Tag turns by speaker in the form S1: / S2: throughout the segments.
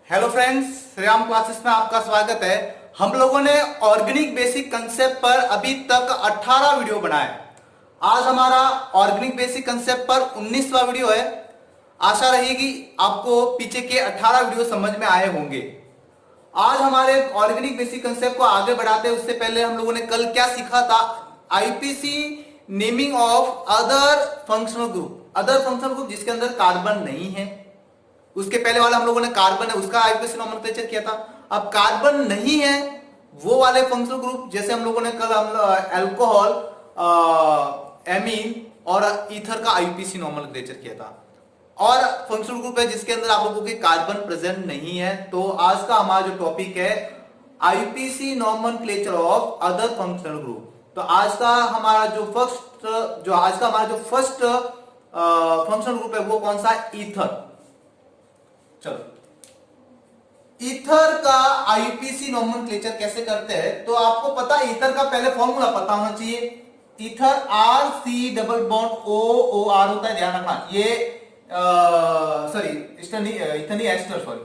S1: Hello friends, Shriram classes में आपका स्वागत है। हम लोगों ने ऑर्गेनिक बेसिक कंसेप्ट पर अभी तक 18 वीडियो बनाए। आज हमारा ऑर्गेनिक बेसिक कंसेप्ट पर 19वां वीडियो है। आशा रहेगी आपको पीछे के 18 वीडियो समझ में आए होंगे। आज हमारे ऑर्गेनिक बेसिक कंसेप्ट को आगे बढ़ाते हैं उससे पहले हम लोगों ने कल क्या सीखा था? IPC naming of other functional group जिसके अंदर कार्बन नहीं है। उसके पहले वाला हम लोगों ने कार्बन है उसका आईपीसी नोमेनक्लेचर किया था। अब कार्बन नहीं है वो वाले फंक्शनल ग्रुप, जैसे हम लोगों ने कल अल्कोहल, एमीन और ईथर का आईपीसी नोमेनक्लेचर किया था। और फंक्शनल ग्रुप है जिसके अंदर आप लोगों के कार्बन प्रेजेंट नहीं है। तो आज का हमारा जो टॉपिक है IPC nomenclature of other functional group. तो आज का हमारा जो फर्स्ट फंक्शनल ग्रुप है वो कौन सा? ईथर। चलो, ईथर का आईपीसी नोमेनक्लेचर कैसे करते हैं? तो आपको पता है ईथर का पहले फॉर्मूला पता होना चाहिए। Ether R C double bond O O R होता है, ध्यान रखना। ये एस्टर, सॉरी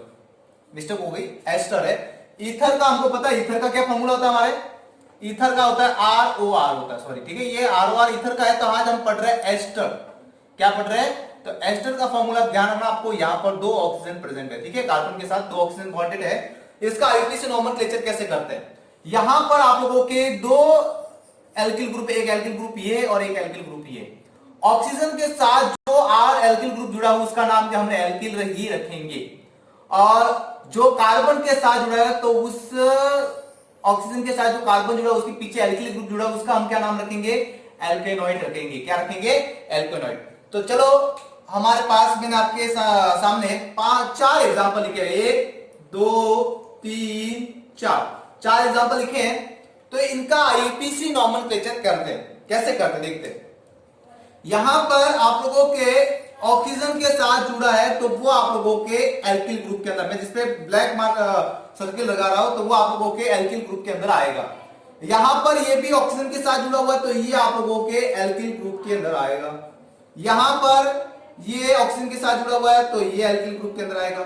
S1: मिस्टेक हो गई, एस्टर है। ईथर का हमको पता है, ईथर का क्या फॉर्मूला होता है हमारे? ईथर का होता है आर ओ आर होता है, सॉरी ठीक है, ये आर ओ आर ईथर का है। तो आज हम पढ़ रहे हैं एस्टर। क्या पढ़ रहे हैं? तो एस्टर का फॉर्मूला ध्यान रखना आपको, यहां पर 2 ऑक्सीजन प्रेजेंट है, ठीक है, कार्बन के साथ 2 ऑक्सीजन बॉन्डेड है। इसका आईपीसी नोमेनक्लेचर कैसे करते हैं? यहां पर आप लोगों के 2 एल्किल ग्रुप, एक एल्किल ग्रुप ये और एक एल्किल ग्रुप ये। ऑक्सीजन के साथ जो आर एल्किल ग्रुप जुड़ा हुआ उसका नाम जो हमने एल्किल ही रखेंगे, और जो कार्बन के साथ जुड़ा है तो उस ऑक्सीजन के साथ जो कार्बन जुड़ा उसके पीछे एल्किल ग्रुप जुड़ा उसका हम क्या नाम रखेंगे? एल्केनॉइड रखेंगे। क्या रखेंगे? एल्केनॉइड। तो चलो, हमारे पास मैंने आपके सामने 4 एग्जांपल लिखे हैं। 1 2 3 4 एग्जांपल लिखे हैं। तो इनका आईपीसी नोमेनक्लेचर करते हैं। कैसे करते हैं देखते हैं। यहां पर आप लोगों के ऑक्सीजन के साथ जुड़ा है तो वो आप लोगों के एल्किल ग्रुप के अंदर, मैं जिसपे ब्लैक मार्क सर्किल लगा रहा हूं तो वो आप लोगों के एल्किल ग्रुप के अंदर आएगा। यहां पर ये भी ऑक्सीजन के साथ जुड़ा हुआ है तो ये आप लोगों के एल्किल ग्रुप के अंदर आएगा। यहां पर ये ऑक्सीजन के साथ जुड़ा हुआ है तो ये एल्किल ग्रुप के अंदर आएगा।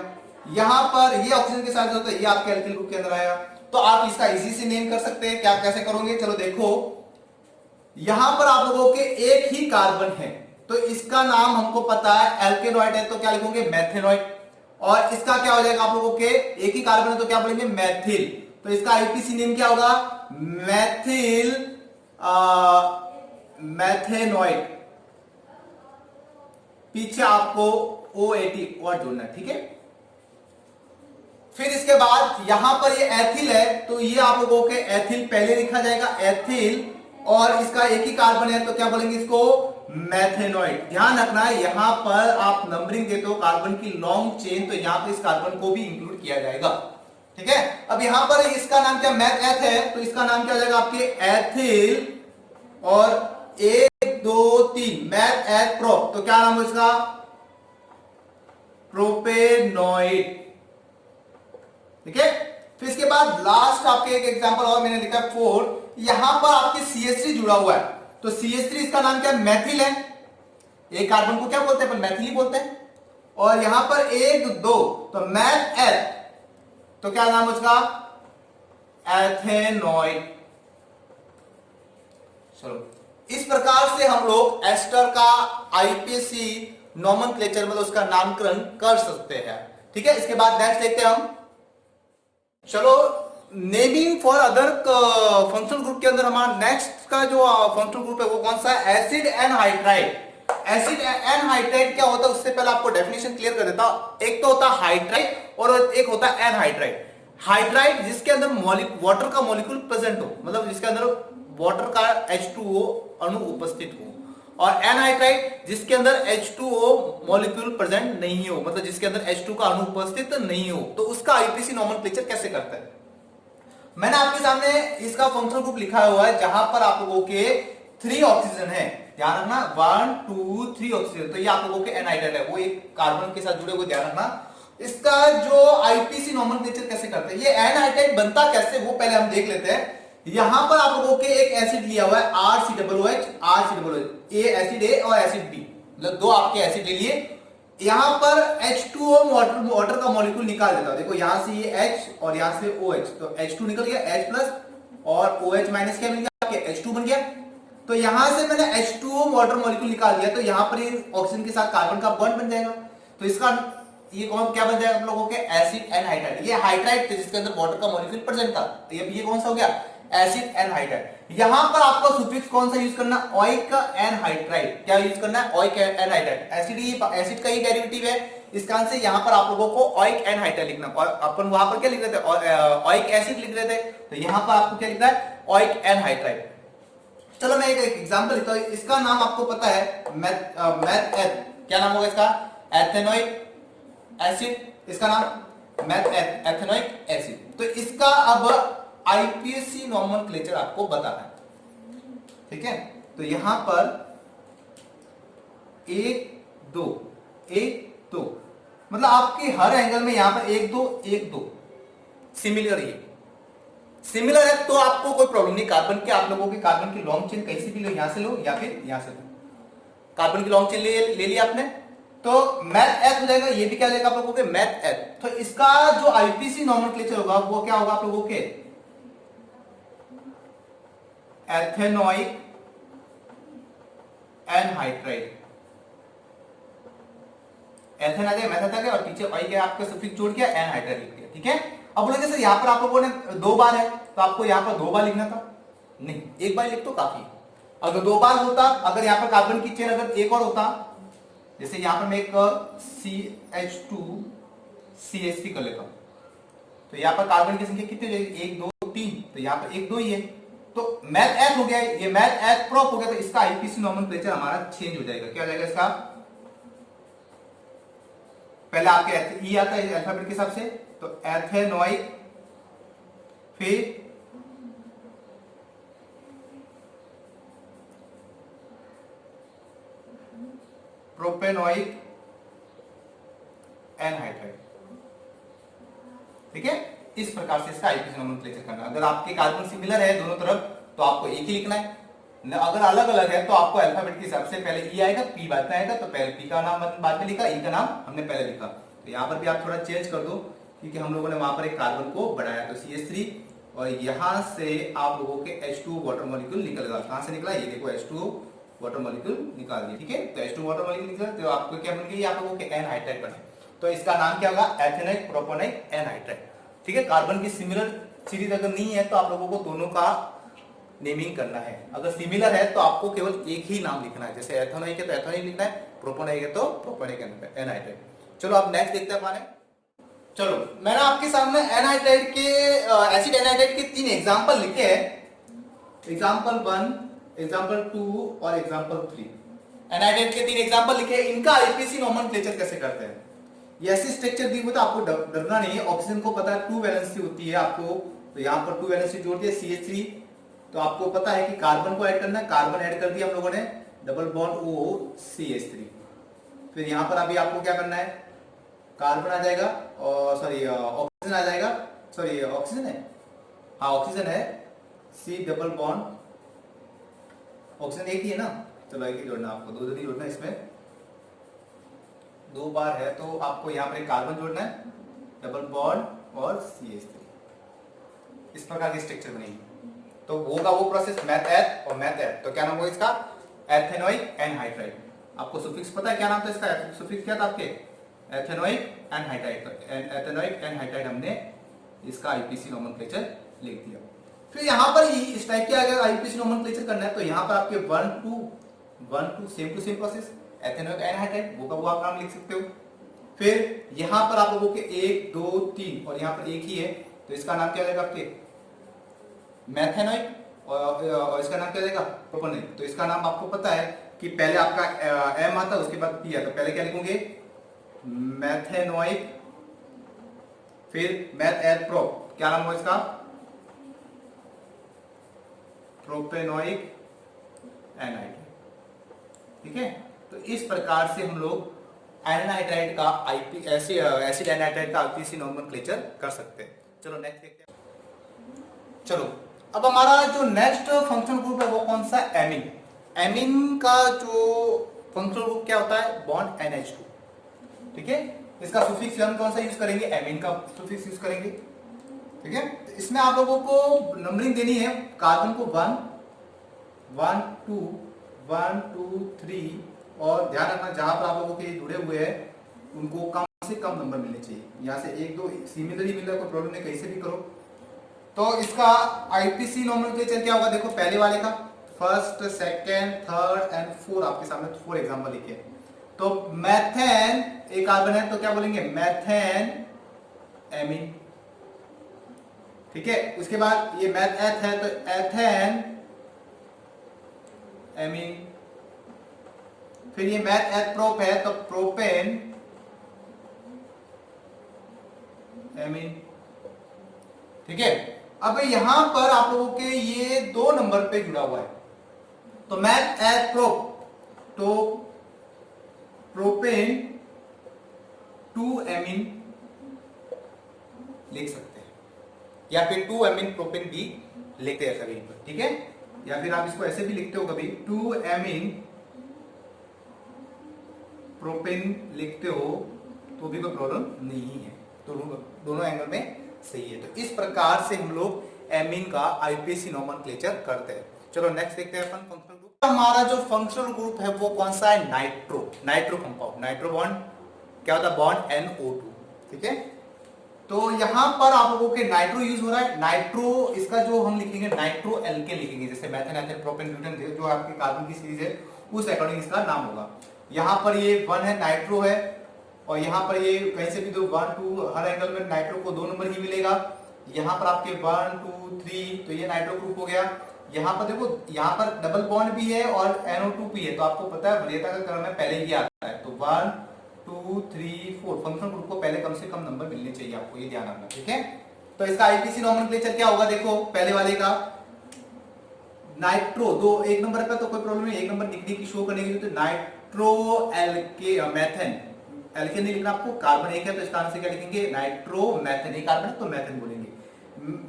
S1: यहां पर ये ऑक्सीजन के साथ जुड़ा है तो ये आपके एल्किल ग्रुप के अंदर आएगा। तो आप इसका इजी से नेम कर सकते हैं। क्या कैसे करोगे? चलो देखो, यहां पर आप लोगों के एक ही कार्बन है तो इसका नाम हमको पता है एल्केनॉइड है, तो क्या लिखोगे? मैथेनॉइड। और इसका क्या हो जाएगा? आप लोगों के एक ही कार्बन है तो क्या बोलेंगे? मैथिल। तो इसका आईपीसी नेम क्या होगा? मैथिल मैथेनॉइड। पीछे आपको OAT वर्ड जोड़ना है, ठीक है। फिर इसके बाद यहां पर ये एथिल है तो ये आप लोगों के एथिल पहले लिखा जाएगा, एथिल, और इसका एक ही कार्बन है तो क्या बोलेंगे इसको? मैथेनॉइड। ध्यान रखना यहां पर आप नंबरिंग देते हो कार्बन की लॉन्ग चेन तो यहां पर इस कार्बन को भी इंक्लूड किया जाएगा, ठीक है। अब यहां पर इसका नाम क्या? मैथ एथ है तो इसका नाम क्या हो जाएगा? आपके एथिल, और 1 2 3 मैथ एथ प्रो, तो क्या नाम है इसका? प्रोपेनॉइड, ठीक है। फिर इसके बाद लास्ट आपके एक एग्जांपल और मैंने लिखा 4। यहां पर आपके CH3 जुड़ा हुआ है तो CH3 इसका नाम क्या है? मैथिल है। एक कार्बन को क्या बोलते हैं? अपन मैथिल ही बोलते हैं। और यहां पर 1 2 तो मैथ एथ, तो क्या नाम है उसका? एथेनॉइड। चलो, इस प्रकार से हम लोग एस्टर का आईपीसी नोमेनक्लेचर मतलब उसका नामकरण कर सकते हैं, ठीक है। इसके बाद नेक्स्ट देखते हैं हम। चलो, naming for other functional group के अंदर हमारा नेक्स्ट का जो फंक्शनल ग्रुप है वो कौन सा है? Acid anhydride. एसिड एनहाइड्राइड क्या होता है उससे पहले आपको डेफिनेशन क्लियर कर देता हूं। एक तो होता है हाइड्राइड और एक होता है एनहाइड्राइड। हाइड्राइड जिसके अंदर वाटर का मॉलिक्यूल प्रेजेंट हो, मतलब जिसके अंदर वाटर का H2O अणु उपस्थित हो, और एनहाइड्राइड जिसके अंदर H2O मॉलिक्यूल प्रेजेंट नहीं हो, मतलब जिसके अंदर H2 का अणु उपस्थित नहीं हो। तो उसका आईपीसी नोमेनक्लेचर कैसे करता है? मैंने आपके सामने इसका फंक्शनल ग्रुप लिखा हुआ है जहां पर आप लोगों के 3 ऑक्सीजन है। ध्यान रखना 1 2 3 ऑक्सीजन, तो ये आप लोगों के एनहाइड्राइड है, वो एक कार्बन के साथ जुड़े हुए। ध्यान रखना इसका जो आईपीसी नोमेनक्लेचर कैसे करते हैं, ये एनहाइड्राइड बनता कैसे वो पहले हम देख लेते हैं। यहां पर आप लोगों के एक एसिड लिया हुआ है RCOOH, ए एसिड ए और एसिड बी, मतलब 2 आपके एसिड ले लिए। यहां पर H2O वाटर का मॉलिक्यूल निकाल देता हूं। देखो यहां से ये H और यहां से OH, तो H2 निकल गया, H प्लस और OH माइनस क्या मिल गया आपके, H2 बन गया। तो यहां से मैंने H2O वाटर मॉलिक्यूल निकाल दिया, तो यहां पर ये ऑक्सीजन के साथ कार्बन का बॉन्ड बन जाएगा। तो इसका ये कौन क्या बन जाएगा आप लोगों के, एसिड एनहाइड्राइड। ये हाइड्राइड थे जिसके अंदर वाटर का मॉलिक्यूल प्रेजेंट था, तो ये कौन सा हो गया, एसिड एनहाइड्राइड। यहां पर आपको सुफिक्स कौन सा यूज करना, ओइक एनहाइड्राइड। क्या यूज करना है, ओइक एनहाइड्राइड। एसिड का ही डेरिवेटिव है, इस कारण से यहां पर आप लोगों को ओइक एनहाइड्राइड लिखना। अपन वहां पर क्या लिख रहे थे, ओइक एसिड लिख रहे थे, तो यहां पर आपको क्या लिखना है, ओइक एनहाइड्राइड। चलो मैं एक एग्जांपल लिखता हूं, इसका नाम आपको पता है क्या नाम होगा इसका, एथेनोइक एसिड। इसका नाम एथेनोइक एसिड। तो इसका अब आईपीएसी नॉमेनक्लेचर आपको बताना है, ठीक है। तो यहां पर 1 2 1 2, मतलब आपके हर एंगल में यहां पर 1 2 1 2 सिमिलर, ये सिमिलर है तो आपको कोई प्रॉब्लम नहीं। कार्बन के आप लोगों के कार्बन की लॉन्ग चेन कहीं से भी लो, यहां से लो या फिर यहां से लो। कार्बन की लॉन्ग चेन ले लिया आपने, तो मैथ एथ हो जाएगा, ये भी क्या जाएगा आप लोगों के, मैथ एथ। तो इसका जो आईपीसी नॉमेनक्लेचर होगा वो क्या होगा आप लोगों के, एथेनोइक एनहाइड्राइड। एथेन आ गया, मैथ आ गया, और पीछे ओइक है आपका सफिक्स जोड़ किया, एनहाइड्राइड लिख दिया, ठीक है। अब बोलेंगे सर यहां पर आप लोगों ने 2 बार है, तो आपको यहां पर 2 बार लिखना था, नहीं 1 बार लिख तो काफी। अगर 2 बार होता, अगर यहां पर कार्बन की चेन अगर एक और होता, जैसे यहां पर मैं एक CH2 CH3 कर लेता हूं, तो यहां पर कार्बन की संख्या कितनी हो जाएगी, 1 2 3, तो यहां पर 1 2 ही है, तो मैथ एथ हो गया, ये मैथ एथ प्रॉप हो गया। तो इसका आईपीसी नॉमेनक्लेचर हमारा चेंज हो जाएगा, क्या हो जाएगा इसका, पहले आपके ई आता है अल्फाबेट के हिसाब से, तो एथेनोइक, फिर प्रोपेनोइक एनहाइड्राइड, ठीक है। इस प्रकार से इसका आईपीसी नॉमेनक्लेचर करना। अगर आपके कार्बन सिमिलर है दोनों तरफ तो आपको एक ही लिखना है, अगर अलग अलग है तो आपको अल्फाबेट के हिसाब से पहले ई आएगा, पी बाद में आएगा, तो पहले पी का नाम बाद में लिखा, ई का नाम हमने पहले लिखा। तो यहाँ पर भी आप थोड़ा चेंज कर दो, क्योंकि हम लोगों ने वहां पर एक कार्बन को बढ़ाया, तो CH3, और यहां से आप लोगों के H2 वाटर मॉलिक्यूल निकल गया। कहां से निकला, ये देखो H2 वाटर मॉलिक्यूल निकाल दिया, ठीक है। तो H2 वाटर मॉलिक्यूल निकला, तो आपको क्या बन गई, आप लोगों के एनहाइड्राइड बने। तो इसका नाम क्या होगा, एथेनोइक प्रोपेनोइक एनहाइड्राइड, ठीक है। कार्बन की सिमिलर सीरीज अगर नहीं है तो आप लोगों को दोनों का नेमिंग करना है। अगर सिमिलर है तो आपको केवल एक ही नाम लिखना है, जैसे एथेनोइक है तो एथेनोइक लिखना है, प्रोपेनोइक है तो प्रोपेनोइक एनहाइड्राइड। चलो आप नेक्स्ट देखते हैं हमारे। चलो मैंने आपके सामने एनहाइड्राइड के एसिड एनहाइड्राइड के 3 एग्जांपल लिखे हैं, एग्जांपल 1, एग्जांपल 2 और एग्जांपल 3। एनहाइड्राइड के 3 एग्जांपल लिखे हैं, इनका आईपीसी नॉमेनक्लेचर कैसे करते हैं। ये ऐसी स्ट्रक्चर दी हुई तो आपको डरना नहीं है। ऑक्सीजन को पता है 2 वैलेंसी होती है आपको, तो यहां पर 2 वैलेंसी जोड़ दिया CH3, तो आपको पता है कि कार्बन को ऐड करना है, कार्बन ऐड कर दिया हम लोगों ने, डबल बॉन्ड O CH3। फिर यहां पर अभी आपको क्या करना है, कार्बन आ जाएगा और सॉरी ऑक्सीजन आ जाएगा, सॉरी ऑक्सीजन है, हाँ ऑक्सीजन है, C डबल बॉन्ड, ऑक्सीजन एक ही है ना, चलो एक ही जोड़ना, आपको 2 नहीं जोड़ना, इसमें 2 बार है तो आपको यहाँ पर एक कार्बन जोड़ना है, डबल बॉन्ड और CH3। इस प्रकार की स्ट्रक्चर बनेगी, तो होगा वो प्रोसेस मैथ एथ और मैथ एथ। तो क्या नाम होगा इसका, एथेनोइक एनहाइड्राइड। आपको सुफिक्स पता है क्या नाम था इसका, सुफिक्स क्या था आपके, एथेनोइक एनहाइड्राइड। एथेनोइक एनहाइड्राइड हमने इसका आईपीसी नॉमेनक्लेचर लिख दिया। फिर यहाँ पर इस टाइप के अगर आईपीसी नॉमेनक्लेचर करना है तो यहाँ पर आपके 1 2 same to same process, ethanoic anhydride वो का वो आप नाम लिख सकते हो। फिर यहाँ पर आप लोगों के 1 2 3 और यहाँ पर एक ही है, तो इसका नाम क्या रहेगा आपके, मैथेनोइक, और इसका नाम क्या रहेगा, प्रोपेनोइक। तो इसका नाम आपको पता है कि पहले आपका M आता है उसके बाद P आता है, पहले क्या लिखोगे, मैथेनोइक, फिर मैथ एथ प्रो, क्या नाम होगा इसका, प्रोपेनोइक एनहाइड्राइड, ठीक है। तो इस प्रकार से हम लोग एनहाइड्राइड का एसिड एनहाइड्राइड का आईपीसी नॉमेनक्लेचर कर सकते हैं। चलो नेक्स्ट देखते हैं। चलो अब हमारा जो नेक्स्ट फंक्शनल ग्रुप है वो कौन सा, एमीन। एमीन का जो फंक्शनल ग्रुप क्या होता है, बॉन्ड NH2, ठीक है। इसका सुफिक्स हम कौन सा यूज करेंगे, एमीन का सुफिक्स यूज करेंगे। ठीक है, तो इसमें आप लोगों को नंबरिंग देनी है, कार्बन को 1 1 2 1 2 3, और ध्यान रखना जहां पर आप लोगों के जुड़े हुए हैं उनको कम से कम नंबर मिलने चाहिए। यहाँ से 1 2 सिमिलरली मिल रहा है, कोई प्रॉब्लम नहीं, कैसे भी करो। तो इसका आईपीसी नोमेनक्लेचर क्या होगा, देखो पहले वाले का first second third and four, आपके सामने 4 एग्जांपल लिखे। तो मेथेन एक कार्बन है तो क्या बोलेंगे, मेथेन एमीन। ठीक है, उसके बाद ये मैथ एथ है तो एथेन एमीन। फिर ये मैथ एथ प्रोप है तो प्रोपेन एमीन। ठीक है, अब यहां पर आप लोगों के ये 2 नंबर पे जुड़ा हुआ है, तो मैथ एथ प्रोप तो प्रोपेन 2 एमीन लिख सकते हैं, या फिर 2 एमीन प्रोपेन भी लिखते हैं कभी पर। ठीक है, या फिर आप इसको ऐसे भी लिखते हो कभी 2 एमीन प्रोपेन लिखते हो तो भी कोई प्रॉब्लम नहीं है, तो दोनों एंगल में सही है। तो इस प्रकार से हम लोग एमीन का आईपीसी नोमेनक्लेचर करते हैं। चलो नेक्स्ट देखते हैं अपन फंक्शनल ग्रुप। हमारा जो फंक्शनल ग्रुप है वो कौन सा है, नाइट्रो कंपाउंड। नाइट्रो बॉन्ड क्या होता है, बॉन्ड NO2। ठीक है, तो यहां पर आप लोगों के नाइट्रो यूज हो रहा है। नाइट्रो इसका जो हम लिखेंगे नाइट्रो एल्केन लिखेंगे, जैसे मेथेन एथेन प्रोपेन ब्यूटेन जो आपके कार्बन की सीरीज है उस अकॉर्डिंग इसका नाम होगा। यहां पर ये 1 है नाइट्रो है, और यहां पर ये कहीं से भी दो 1 2 हर एंगल में नाइट्रो को 2 नंबर ही मिलेगा। यहां पर आपके 1 2 3 तो ये नाइट्रो ग्रुप हो गया। यहां पर देखो, यहां पर डबल बॉन्ड भी है और NO2 भी है, तो आपको पता है वरीयता का क्रम में पहले ही आता है, तो 1 2 3 4 फंक्शनल ग्रुप को पहले कम से कम नंबर मिलने चाहिए, आपको ये ध्यान रखना। ठीक है, तो इसका आईपीसी नोमेनक्लेचर क्या होगा, देखो पहले वाले का नाइट्रो 2 1 नंबर पे तो कोई प्रॉब्लम नहीं, 1 नंबर लिखने की शो करने के लिए, तो नाइट्रो एल्के मेथेन, एल्केन नहीं लिखना आपको, कार्बन 1 है तो इसका आंसर क्या लिखेंगे, नाइट्रो मेथेन। एक कार्बन है तो मेथेन बोलेंगे।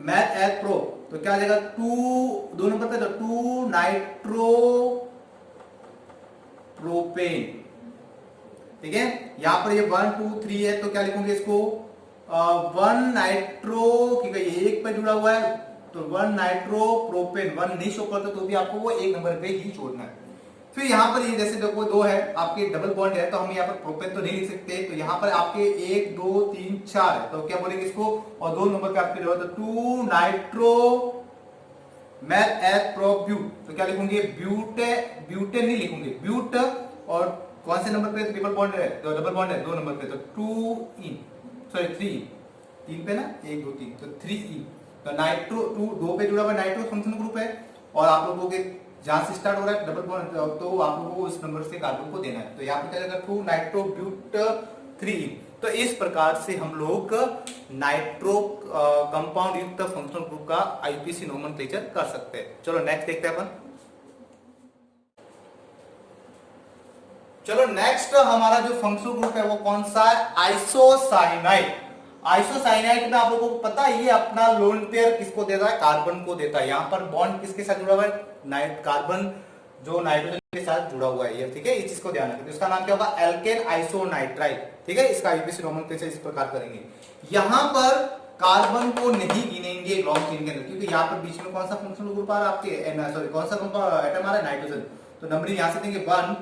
S1: मैथ एथ प्रो तो क्या आ जाएगा, 2 नंबर पे तो 2 नाइट्रो प्रोपेन। ठीक है, यहां पर ये 1 2 3 है तो क्या लिखोगे इसको, 1 नाइट्रो, क्योंकि ये 1 पे जुड़ा हुआ है तो 1 नाइट्रो प्रोपेन। 1 नहीं शो करता तो भी आपको वो 1 नंबर पे ही छोड़ना है। फिर यहाँ पर ये जैसे देखो 2 है आपके डबल बॉन्ड है, तो हम यहाँ पर प्रोपेन तो नहीं लिख सकते, तो यहाँ पर आपके 1 2 3 4 है, तो क्या बोलेंगे इसको, और 2 नंबर पे आपके जो है तो 2 nitro meth eth pro but, तो क्या लिखोगे, ब्यूटेन नहीं लिखोगे, ब्यूट, और कौन से नंबर पे ट्रिपल बॉन्ड है, तो डबल बॉन्ड है 2 नंबर पे, तो 3 पे ना, 1 2 3 तो 3 तो नाइट्रो 2 पे जुड़ा हुआ नाइट्रो फंक्शनल ग्रुप है, और आप लोगों के जहां से स्टार्ट हो रहा है डबल बॉन्ड, तो आप लोगों को उस नंबर से कार्बन को देना है, तो यहाँ पे क्या जाएगा 2 नाइट्रो ब्यूट 3। तो इस प्रकार से हम लोग नाइट्रो कंपाउंड युक्त फंक्शनल ग्रुप का आईपीसी नोमेनक्लेचर कर सकते हैं। चलो नेक्स्ट देखते हैं अपन। चलो नेक्स्ट हमारा जो फंक्शनल ग्रुप है वो कौन सा है, आइसोसाइनाइड। आइसोसाइनाइड में आप लोगों को पता है ये अपना लोन पेयर किसको देता है, कार्बन को देता है। यहाँ पर बॉन्ड किसके साथ जुड़ा हुआ है, कार्बन जो नाइट्रोजन के साथ जुड़ा हुआ है ये। ठीक है, इस चीज को ध्यान रखें, इसका नाम क्या होगा, एल्केन आइसोनाइट्राइड। ठीक है, इसका आईपीसी नोमेनक्लेचर इस प्रकार करेंगे। यहाँ पर कार्बन को नहीं गिनेंगे लॉन्ग चेन के अंदर, क्योंकि यहाँ पर बीच में कौन सा फंक्शनल ग्रुप आ रहा है आपके, सॉरी कौन सा एटम आ रहा है, नाइट्रोजन। तो नंबरिंग यहाँ से देंगे 1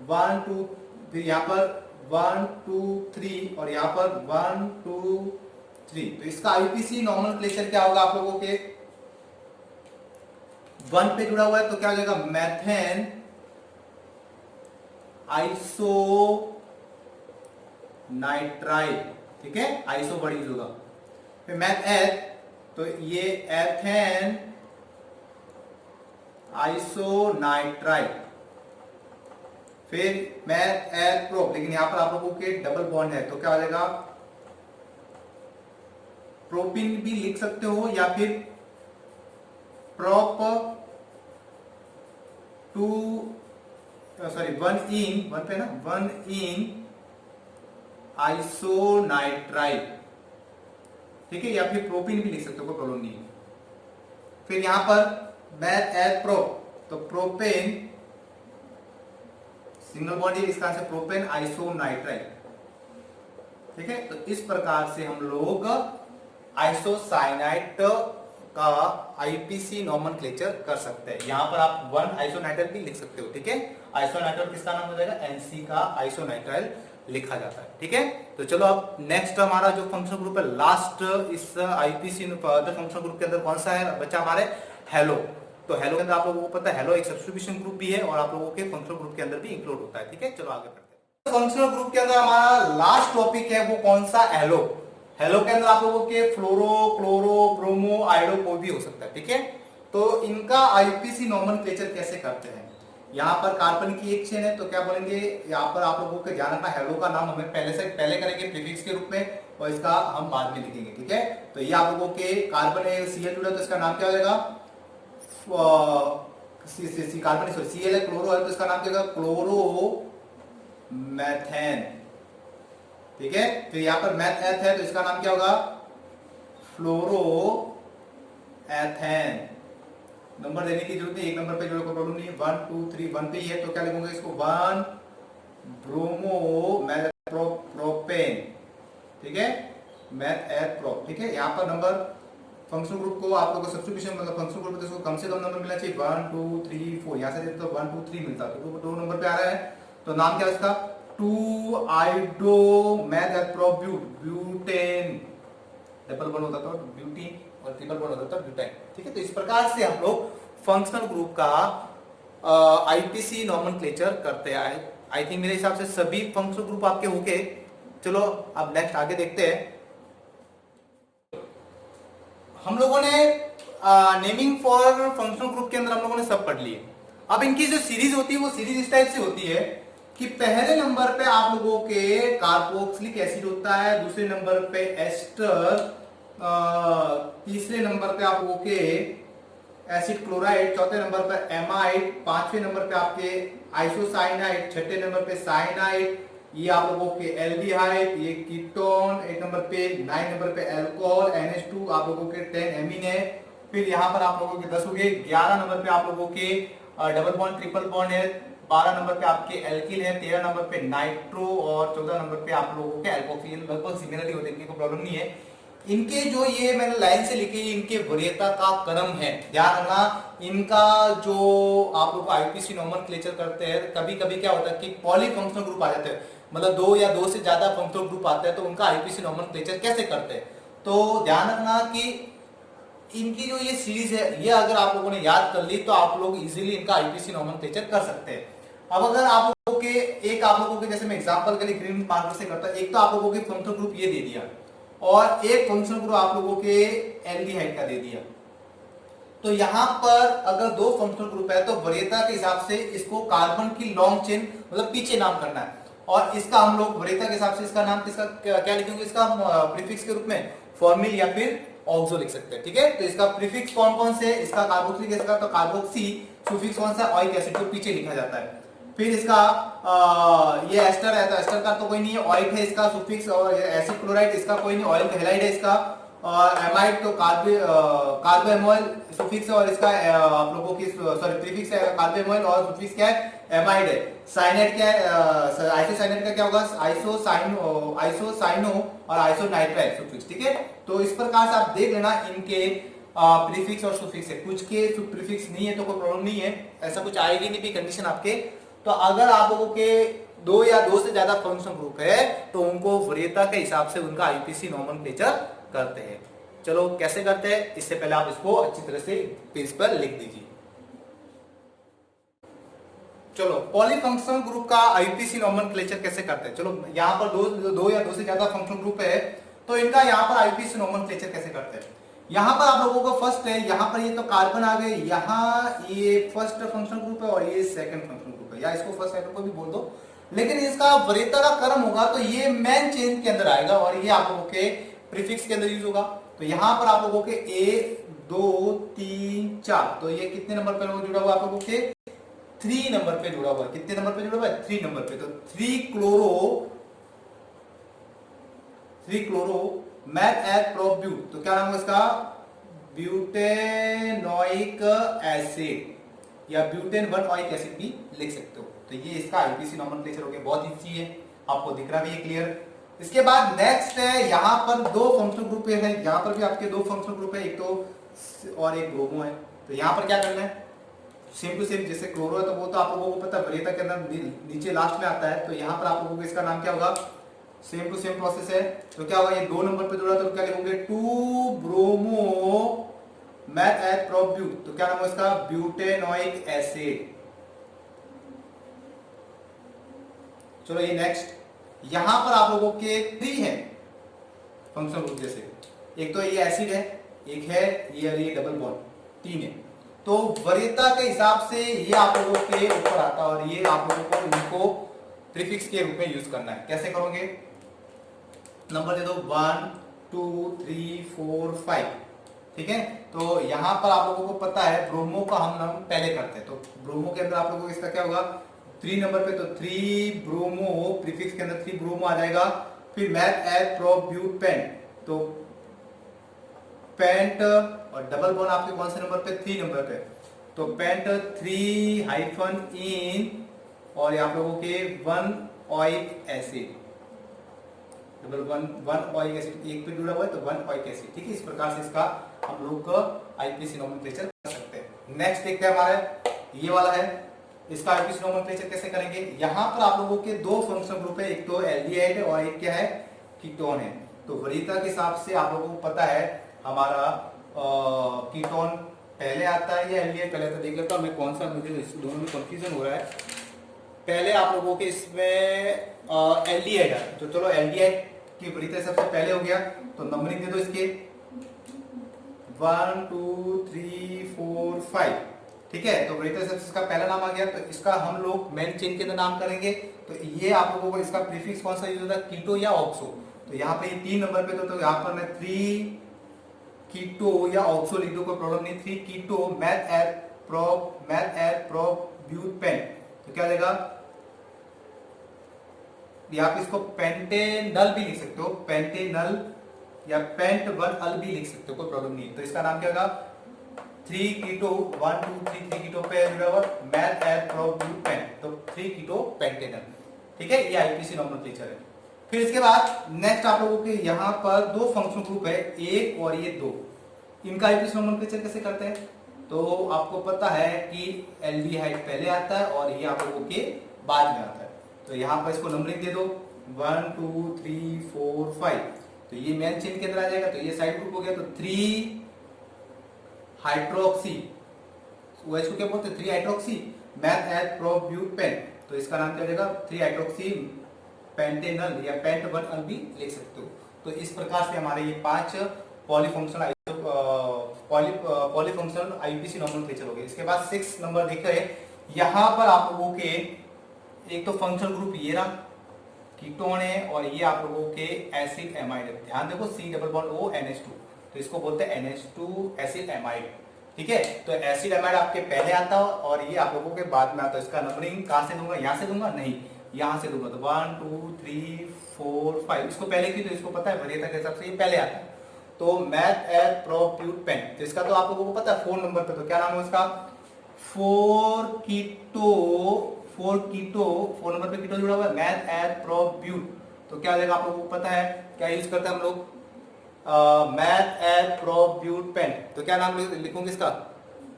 S1: 1 2, फिर यहाँ पर 1 2 3, और यहाँ पर 1 2 3। तो इसका आईपीसी नोमेनक्लेचर क्या होगा, आप लोगों के 1 पे जुड़ा हुआ है तो क्या हो जाएगा, मेथेन आइसो नाइट्राइड। ठीक है, आइसो बड़ी यूज होगा। फिर मैथ एथ तो ये एथेन आइसो नाइट्राइड। फिर मैथ एथ प्रो, लेकिन यहां पर आप लोगों के डबल बॉन्ड है तो क्या हो जाएगा, प्रोपिन भी लिख सकते हो, या फिर प्रोप 2 सॉरी 1 पे ना 1 इन आइसोनाइट्राइड। ठीक है, या फिर प्रोपिन भी लिख सकते हो, कोई प्रॉब्लम नहीं है। फिर यहां पर मैथ एथ प्रो तो प्रोपेन सिंगल बॉन्ड है, इसका आंसर प्रोपेन आइसोनाइट्राइड। ठीक है। तो इस प्रकार से हम लोग आइसोसाइनाइड का आईपीसी नोमेनक्लेचर कर सकते हैं। यहां पर आप 1 आइसोनाइट्राइल भी लिख सकते हो, ठीक है। आइसोनाइट्राइल किसका नाम हो जाएगा, एनसी का आइसोनाइट्राइल लिखा जाता है, ठीक है। तो चलो अब नेक्स्ट हमारा जो फंक्शनल ग्रुप है लास्ट इस आईपीसी फंक्शनल ग्रुप के अंदर कौन सा है बच्चा, हमारे हेलो। तो हेलो के अंदर आप लोगों को पता है हेलो एक सब्स्टिट्यूशन ग्रुप भी है और आप लोगों के फंक्शनल ग्रुप के अंदर भी इंक्लूड होता है, ठीक है। चलो आगे बढ़ते हैं। फंक्शनल ग्रुप के अंदर हमारा लास्ट टॉपिक है वो कौन सा, हेलो। हेलो के अंदर आप लोगों के फ्लोरो, क्लोरो, ब्रोमो, आयोडो कोई भी हो सकता है, ठीक है। तो इनका आईपीसी नोमेनक्लेचर कैसे करते हैं, यहाँ पर कार्बन की एक चेन है तो क्या बोलेंगे, यहाँ पर आप लोगों को ध्यान रखना हेलो का नाम हमें पहले करेंगे प्रीफिक्स के रूप में और इसका हम बाद में लिखेंगे, ठीक है। तो ये आप लोगों के कार्बन है सीएल जुड़ा तो इसका नाम क्या हो जाएगा, कार्बन सॉरी सीएल है, क्लोरो है तो इसका नाम क्या होगा, क्लोरो मैथेन, ठीक है। फिर यहाँ पर मैथ एथ है तो इसका नाम क्या होगा, फ्लोरो एथेन। नंबर देने की जरूरत नहीं, एक नंबर पे जो कोई प्रॉब्लम नहीं है, 1 2 3 1 पे ही है तो क्या लिखूंगा इसको 1 ब्रोमो मैथप्रोपेन, ठीक है, मैथ एथ प्रो, ठीक है। यहाँ पर नंबर फंक्शनल ग्रुप को आप लोगों को सब्स्टिट्यूशन मतलब फंक्शनल ग्रुप में कम से कम नंबर मिलना चाहिए, 1 2 3 4, यहाँ से तो 1 2 3 मिलता है तो 2 नंबर पे आ रहा है। तो नाम क्या है इसका, 2 आइडो मैथप्रोब्यूट ब्यूटेन, डबल बॉन्ड होता था ब्यूटीन और ट्रिपल बॉन्ड होता था ब्यूटाइन, ठीक है। तो इस प्रकार से हम लोग फंक्शनल ग्रुप का आईपीसी नोमेनक्लेचर करते हैं। आई थिंक मेरे हिसाब से सभी फंक्शनल ग्रुप आपके होंगे। चलो अब नेक्स्ट आगे देखते हैं। हम लोगों ने नेमिंग फॉर फंक्शनल ग्रुप के अंदर हम लोगों ने सब पढ़ लिए। अब इनकी जो सीरीज होती है वो सीरीज इस टाइप से होती है कि पहले नंबर पे आप लोगों के कार्बोक्सिलिक एसिड होता है, दूसरे नंबर पे एस्टर, तीसरे नंबर पे आप लोगों के एसिड क्लोराइड, चौथे नंबर पे एमाइड, पांचवें नंबर पे आपके आइसोसाइनाइड, छठे नंबर पे साइनाइड, ये आप लोगों के एल्डिहाइड, ये कीटोन, 8 नंबर पे, 9 नंबर पे अल्कोहल NH2, आप लोगों के 10 एमीन है। फिर यहाँ पर आप लोगों के 10 हो गए। 11 नंबर पे आप लोगों के डबल बॉन्ड ट्रिपल बॉन्ड है। 12 नंबर पे आपके एल्किल है। 13 नंबर पे नाइट्रो और 14 नंबर पे आप लोगों के एल्कोक्सिल, लगभग सिमिलर ही होते हैं, कोई प्रॉब्लम नहीं है। इनके जो ये मैंने लाइन से लिखी इनके वरीयता का क्रम है, ध्यान रखना। इनका जो आप लोग आईपीसी नोमेनक्लेचर करते हैं, कभी कभी क्या होता है कि पॉलीफंक्शनल ग्रुप आ जाते हैं, मतलब 2 या 2 से ज्यादा फंक्शनल ग्रुप आते हैं, तो उनका आईपीसी नोमेनक्लेचर कैसे करते हैं। तो ध्यान रखना कि इनकी जो ये सीरीज है ये अगर आप लोगों ने याद कर ली तो आप लोग इजीली इनका आईपीसी नोमेनक्लेचर कर सकते हैं। अब अगर आप लोगों के एक आप लोगों के जैसे मैं एग्जांपल के लिए ग्रीन मार्कर से करता, एक तो आप लोगों के फंक्शनल ग्रुप ये दे दिया और एक फंक्शनल ग्रुप आप लोगों के एल्डिहाइड का दे दिया। तो यहां पर अगर 2 फंक्शनल ग्रुप है तो वरीयता के हिसाब से इसको कार्बन की लॉन्ग चेन मतलब पीछे नाम करना है और इसका हम लोग वरीयता के हिसाब से इसका नाम किसका क्या लिखेंगे, इसका प्रीफिक्स के रूप में फॉर्मिल या फिर ऑक्सो लिख सकते हैं, ठीक है। तो इसका प्रीफिक्स कौन कौन से, इसका कार्बोक्सिलिक एसिड का तो कार्बोक्सी, सुफिक्स कौन सा, ऑइक एसिड, जो पीछे लिखा जाता है। फिर इसका ये एस्टर है तो एस्टर का तो कोई नहीं है, ऑइक है इसका सुफिक्स, और एसिड क्लोराइड इसका कोई नहीं, ऑयल हैलाइड है इसका, और एमाइड तो कार्बोएमोल सुफिक्स है और इसका आप लोगों की सॉरी प्रीफिक्स है कार्बोएमोल और सुफिक्स क्या है, एमाइड है। साइनाइड क्या है, आइसोसाइनाइड का क्या होगा, आइसोसाइनो और आइसोनाइट्राइल सुफिक्स, ठीक है। तो इस प्रकार से आप देख लेना इनके प्रीफिक्स और सुफिक्स है, कुछ के प्रीफिक्स नहीं है तो कोई प्रॉब्लम नहीं है, ऐसा कुछ आएगी नहीं भी कंडीशन आपके। तो अगर आप लोगों के 2 या 2 से ज्यादा फंक्शनल ग्रुप है तो उनको वरीयता के हिसाब से उनका आईपीसी नोमेनक्लेचर करते हैं। चलो कैसे करते हैं, इससे पहले आप इसको अच्छी तरह से पेज पर लिख दीजिए। चलो पॉलीफंक्शनल ग्रुप का आईपीसी नोमेनक्लेचर कैसे करते हैं। चलो यहाँ पर 2 या 2 से ज्यादा फंक्शनल ग्रुप है तो इनका यहाँ पर आईपीसी नोमेनक्लेचर कैसे करते हैं। यहाँ पर आप लोगों को फर्स्ट है, यहाँ पर ये तो कार्बन आ गए, यहाँ ये फर्स्ट फंक्शनल ग्रुप है और ये सेकंड फंक्शनल ग्रुप है, या इसको फर्स्ट सेकंड को भी बोल दो, लेकिन इसका वरीयता का क्रम होगा तो ये मेन चेन के अंदर आएगा और ये आप लोगों के प्रीफिक्स के अंदर यूज होगा। तो यहाँ पर आप लोगों के 1 2 3 4, तो ये कितने नंबर पे जुड़ा हुआ आप लोगों के 3 नंबर पे जुड़ा हुआ है। कितने नंबर पे जुड़ा हुआ है, 3 नंबर पे। तो 3 क्लोरो मैथ एथ प्रोब्यूट, तो क्या नाम है इसका, ब्यूटेनोइक एसिड या ब्यूटेन 1 ऑइक एसिड भी लिख सकते हो। तो ये इसका आईपीसी नोमेनक्लेचर हो गया, बहुत इजी है, आपको दिख रहा भी है क्लियर। इसके बाद नेक्स्ट है, यहाँ पर दो फंक्शनल ग्रुप है, यहाँ पर भी आपके दो फंक्शनल ग्रुप है, एक तो और एक ब्रोमो है। तो यहाँ पर क्या करना है, सेम टू सेम, जैसे क्लोरो है तो वो तो आप लोगों को पता है वरीयता के अंदर नीचे लास्ट में आता है, तो यहाँ पर आप लोगों को इसका नाम क्या होगा, सेम टू सेम प्रोसेस है। तो क्या होगा, ये 2 नंबर पे जुड़ा तो क्या लिखोगे, 2 ब्रोमो मैथ एट प्रोब्यूट, तो क्या नाम है इसका, ब्यूटेनोइक एसिड। चलो ये नेक्स्ट, यहां पर आप लोगों के 3 है फंक्शनल ग्रुप, जैसे एक तो ये एसिड है, एक है ये डबल बॉन्ड, 3 है। तो वरीयता के हिसाब से ये आप लोगों के ऊपर आता है, और ये आप लोगों को इनको प्रीफिक्स के रूप में यूज करना है। कैसे करोगे, नंबर दे दो 1 2 3 4 5, ठीक है। तो यहां पर आप लोगों को पता है ब्रोमो का हम नाम पहले करते हैं, तो ब्रोमो के अंदर आप लोगों को इसका क्या होगा, 3 नंबर पे तो 3 ब्रोमो, प्रीफिक्स के अंदर 3 ब्रोमो आ जाएगा। फिर मैथ एट प्रोब्यूटेन, तो पेंट और डबल बॉन्ड आपके कौन से नंबर पे, 3 नंबर पे, तो पेंट 3 हाइफन इन, और आप लोगों के 1 oic acid, double 1 oic acid एक पे जुड़ा हुआ है तो 1 ओइक एसिड, ठीक है। इस प्रकार से इसका हम लोग आईपीसी नोमेनक्लेचर कर सकते हैं। नेक्स्ट देखते हैं, हमारा ये वाला है, इसका आईपीसी नोमेनक्लेचर कैसे करेंगे। यहां पर आप लोगों के दो फंक्शनल ग्रुप है, एक तो एल्डिहाइड है और एक क्या है, कीटोन है। तो वरीयता के हिसाब से आप लोगों को पता है हमारा कीटोन पहले आता है या एल्डिहाइड पहले आता है, देख लेता हूं मैं कौन सा, मुझे दोनों में कंफ्यूजन हो रहा है। पहले आप लोगों के इसमें एल्डिहाइड है, तो चलो एल्डिहाइड की वरीयता सबसे पहले हो गया, तो नंबरिंग दे दो इसके 1 2 3 4 5, ठीक है। तो वरीयता सबसे इसका पहला नाम आ गया, तो इसका हम लोग मेन चेन के अंदर नाम करेंगे। तो ये आप लोगों को इसका प्रीफिक्स कौन सा यूज होता है, कीटो या ऑक्सो। तो यहाँ पे ये 3 नंबर पे, तो यहाँ पर मैं 3 कीटो या ऑक्सो लिख दो, कोई प्रॉब्लम नहीं। 3 कीटो मैथ एट प्रोब्यूटेन, तो क्या देगा, आप इसको पेंटेनल भी लिख सकते हो, पेंटेनल या पेंट 1 अल भी लिख सकते हो, कोई प्रॉब्लम नहीं। तो इसका नाम क्या होगा, 3 कीटो 1 2 3 3 कीटो पे जुड़ा हुआ मैथ एट प्रोब्यूटेन, तो 3 कीटो पेंटेनल, ठीक है। ये आईपीसी नोमेनक्लेचर है। फिर इसके बाद नेक्स्ट आप लोगों के यहाँ पर दो फंक्शनल ग्रुप है, एक और ये 2, इनका आईपीसी नोमेनक्लेचर कैसे करते हैं। तो आपको पता है कि एल्डिहाइड पहले आता है और ये आप लोगों के बाद में आता है। तो यहाँ पर इसको नंबरिंग दे दो 1 2 3 4 5, तो ये मेन चेन के अंदर आ जाएगा, तो ये साइड ग्रुप हो गया। तो 3 हाइड्रोक्सी, OH को क्या बोलते हैं, 3 हाइड्रोक्सी मैथ एट प्रोब्यूटेन, तो इसका नाम क्या हो जाएगा, 3 हाइड्रोक्सी पेंटेनल या पेंट 1 अल भी लिख सकते हो। तो इस प्रकार से हमारे ये 5 पॉलीफंक्शनल पॉलीफंक्शनल आईपीसी नोमेनक्लेचर हो गए। इसके बाद 6 नंबर देख रहे हैं, यहाँ पर आप लोगों के एक तो फंक्शनल ग्रुप ये रहा, कीटोन है, और ये आप लोगों के एसिड एमाइड है। ध्यान देखो C double bond O NH2, तो इसको बोलते हैं NH2 एसिड एमाइड, ठीक है। तो एसिड एमाइड आपके पहले आता है और ये आप लोगों के बाद में आता है। इसका नंबरिंग कहां से दूंगा, यहां से दूंगा, नहीं यहां से दूंगा। तो 1 2 3 4 5, इसको पहले की, तो इसको पता है वरीयता के हिसाब से ये पहले आता है। तो मैथ एट प्रोब्यूटेन, तो इसका तो आप लोगों को पता है 4 नंबर पे, तो क्या नाम है इसका, 4 4 नंबर पे कीटो जुड़ा हुआ है, मैथ एट प्रोब्यूट, तो क्या देगा आप लोगों को पता है, क्या यूज करते हैं हम लोग, मैथ एट प्रोब्यूटेन, तो क्या नाम लिखूंगे इसका,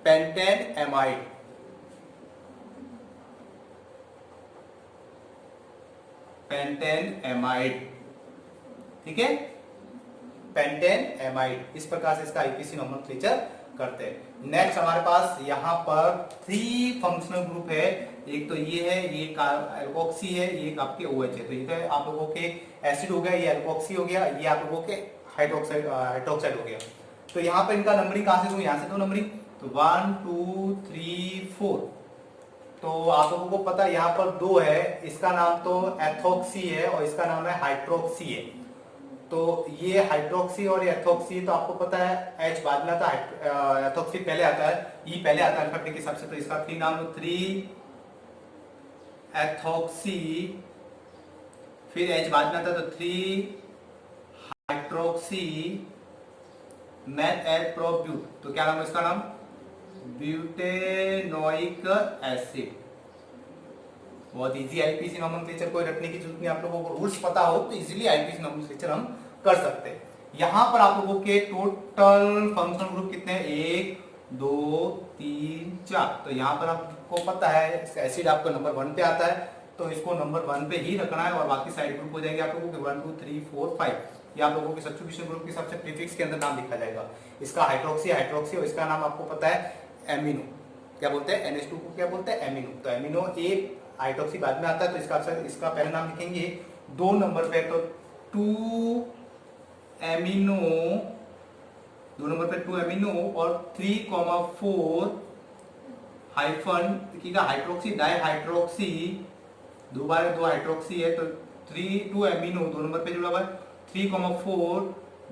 S1: पेंटेन एमाइड, पेंटेन एमाइड, ठीक है, पेंटेन एमाइड। इस प्रकार से इसका आईपीसी नोमेनक्लेचर करते हैं। नेक्स्ट हमारे पास यहाँ पर 3 फंक्शनल ग्रुप है, एक तो ये है, ये एल्कोक्सी है, ये आपके OH है। तो ये तो आप लोगों के एसिड हो गया, ये एल्कोक्सी हो गया, ये आप लोगों के हाइड्रोक्साइड हो गया। तो यहाँ पर इनका नंबरिंग कहां से दूं, यहाँ से दो नंबरिंग, तो 1 2 3 4, तो आप लोगों को पता है यहाँ पर 2 है, इसका नाम तो एथोक्सी है और इसका नाम है हाइड्रोक्सी है। तो ये हाइड्रोक्सी और एथोक्सी, तो आपको पता है H बाद में आता है, एथोक्सी पहले आता है, E पहले आता है अल्फाबेट के हिसाब से। तो इसका 3 नाम, 3 एथोक्सी, फिर H बाद में आता है, तो 3 हाइड्रोक्सी मैथ एट प्रोब्यूट, तो क्या नाम है इसका नाम, ब्यूटेनोइक एसिड, बहुत इजी आईपीसी नोमेनक्लेचर, कोई रटने की जरूरत नहीं, आप लोगों को रूल्स पता हो तो इजीली आईपीसी नोमेनक्लेचर हम कर सकते हैं। यहाँ पर आप लोगों के टोटल फंक्शनल ग्रुप कितने हैं, 1 2 3 4। तो यहाँ पर आपको पता है एसिड आपका नंबर 1 पे आता है, तो इसको नंबर 1 पे ही रखना है और बाकी साइड ग्रुप हो जाएंगे आप लोगों के 1 2 3 4 5। ये आप लोगों के सब्स्टिट्यूशन ग्रुप के हिसाब से प्रीफिक्स के अंदर नाम लिखा जाएगा। इसका हाइड्रोक्सी हाइड्रोक्सी और इसका नाम आपको पता है एमिनो, क्या बोलते हैं NH2 को क्या बोलते हैं एमिनो। तो एमिनो एक हाइड्रोक्सी बाद में आता है, तो इसका पहले नाम लिखेंगे 2 नंबर पे, तो 2 एमिनो, 2 नंबर पे 2 एमिनो और 3,4 हाइफन देखिएगा हाइड्रोक्सी डाई हाइड्रोक्सी, 2 बार 2 हाइड्रोक्सी है तो 2 एमिनो 2 नंबर पे जुड़ा हुआ है, 3,4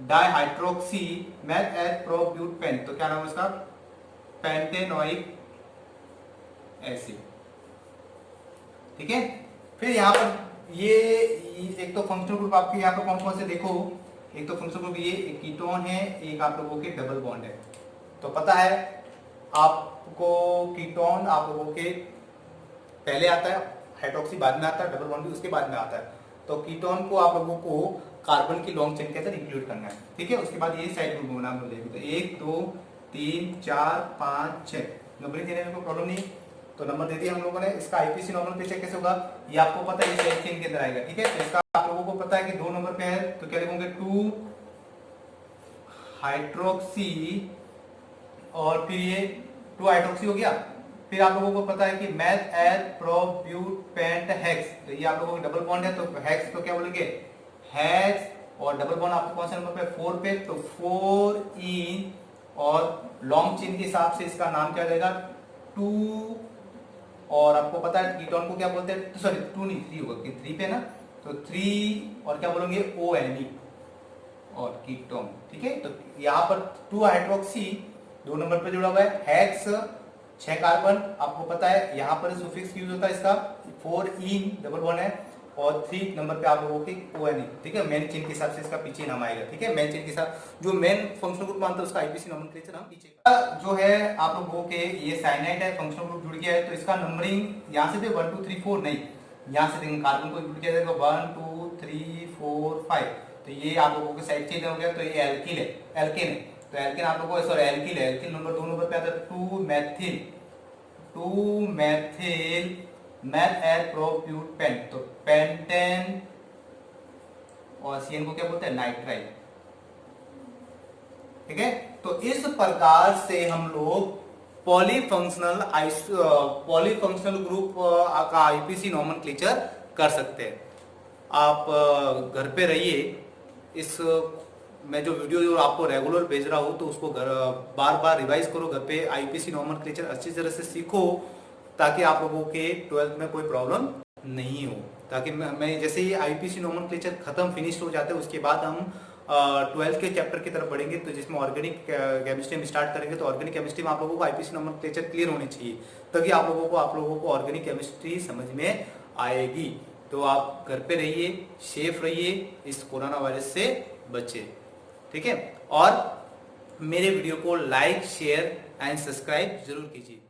S1: डाई हाइड्रोक्सी मैथ एज प्रोब्यूटेन, तो क्या नाम है इसका पेंटेनोइक एसिड। ठीक है, फिर यहाँ पर ये एक तो फंक्शनल ग्रुप आपके यहाँ पर कौन कौन से देखो, एक तो फंक्शनल ग्रुप ये एक कीटोन है, एक आप लोगों के डबल बॉन्ड है। तो पता है आपको कीटोन आप लोगों के पहले आता है, हाइड्रोक्सी बाद में आता है, डबल बॉन्ड भी उसके बाद में आता है। तो कीटोन को आप लोगों को कार्बन की लॉन्ग चेन के अंदर इंक्लूड करना है। ठीक है, उसके बाद ये साइड ग्रुप में नाम हो जाएगी। तो 1 2 3 4 5 6 नंबर देने में कोई प्रॉब्लम नहीं, तो नंबर दे दिया हम लोगों ने। इसका आईपीसी नोमेनक्लेचर कैसे होगा ये आपको पता है, ये साइड चेन के अंदर आएगा। ठीक है, तो इसका आप लोगों को पता है कि 2 नंबर पे है, तो क्या लिखोगे 2 हाइड्रोक्सी और फिर ये 2 हाइड्रोक्सी हो गया। फिर आप लोगों को पता है कि मैथ एज प्रोब्यूटेंट हेक्स, तो ये आप लोगों को डबल बॉन्ड है, तो हेक्स तो क्या बोलेंगे हेक्स, और डबल बॉन्ड आपको कौन से नंबर पे 4 पे, तो 4 इन, और लॉन्ग चेन के हिसाब से इसका नाम क्या हो जाएगा 2, और आपको पता है कीटोन को क्या बोलते हैं, तो सॉरी 2 नहीं 3 होगा कि 3 पे ना, तो 3 और क्या बोलेंगे ONE और कीटोन। ठीक है, तो यहाँ पर 2 हाइड्रोक्सी 2 नंबर पे जुड़ा हुआ है, हेक्स 6 कार्बन, आपको पता है यहाँ पर सुफिक्स यूज होता है इसका, 4 इन डबल बॉन्ड है, और 3 नंबर पे आप लोगों की ONE। ठीक है, मेन चेन के हिसाब से इसका पीछे नाम आएगा। ठीक है, मेन चेन के साथ जो मेन फंक्शनल ग्रुप मानता है उसका आईपीसी नोमेनक्लेचर हम पीछे जो है आप लोगों के ये साइनाइड है, फंक्शनल ग्रुप जुड़ गया है, तो इसका नंबरिंग यहाँ से 1 2 3 4 नहीं, यहाँ से देखेंगे कार्बन को जुड़ किया जाएगा 1 2 3 4 5, तो ये आप लोगों के साइड चेंज हो गया, तो ये एल्किल है, एल्केन है, तो एल्केन आप लोगों को सॉरी एल्किल है, एल्किल नंबर 2 नंबर पे आता है 2 मैथिल, 2 मैथिल मैथ एज प्रोब्यूटेन, तो पेंटेन, और CN को क्या बोलते हैं नाइट्राइल। ठीक है, तो इस प्रकार से हम लोग पॉलीफंक्शनल ग्रुप का आईपीसी नोमेनक्लेचर कर सकते हैं। आप घर पे रहिए, इस मैं जो वीडियो जो आपको रेगुलर भेज रहा हूँ तो उसको घर बार बार रिवाइज करो, घर पे आईपीसी नोमेनक्लेचर अच्छी तरह से सीखो, ताकि आप लोगों के 12th में कोई प्रॉब्लम नहीं हो। ताकि मैं जैसे ही आईपीसी नोमेनक्लेचर खत्म फिनिश हो जाते हैं उसके बाद हम 12th के चैप्टर की तरफ बढ़ेंगे, तो जिसमें ऑर्गेनिक केमिस्ट्री में स्टार्ट करेंगे। तो ऑर्गेनिक केमिस्ट्री में आप लोगों को आईपीसी नोमेनक्लेचर क्लियर होने चाहिए, तभी आप लोगों को ऑर्गेनिक केमिस्ट्री समझ में आएगी। तो आप घर पे रहिए, सेफ रहिए, इस कोरोना वायरस से बचे। ठीक है, और मेरे वीडियो को लाइक शेयर एंड सब्सक्राइब जरूर कीजिए।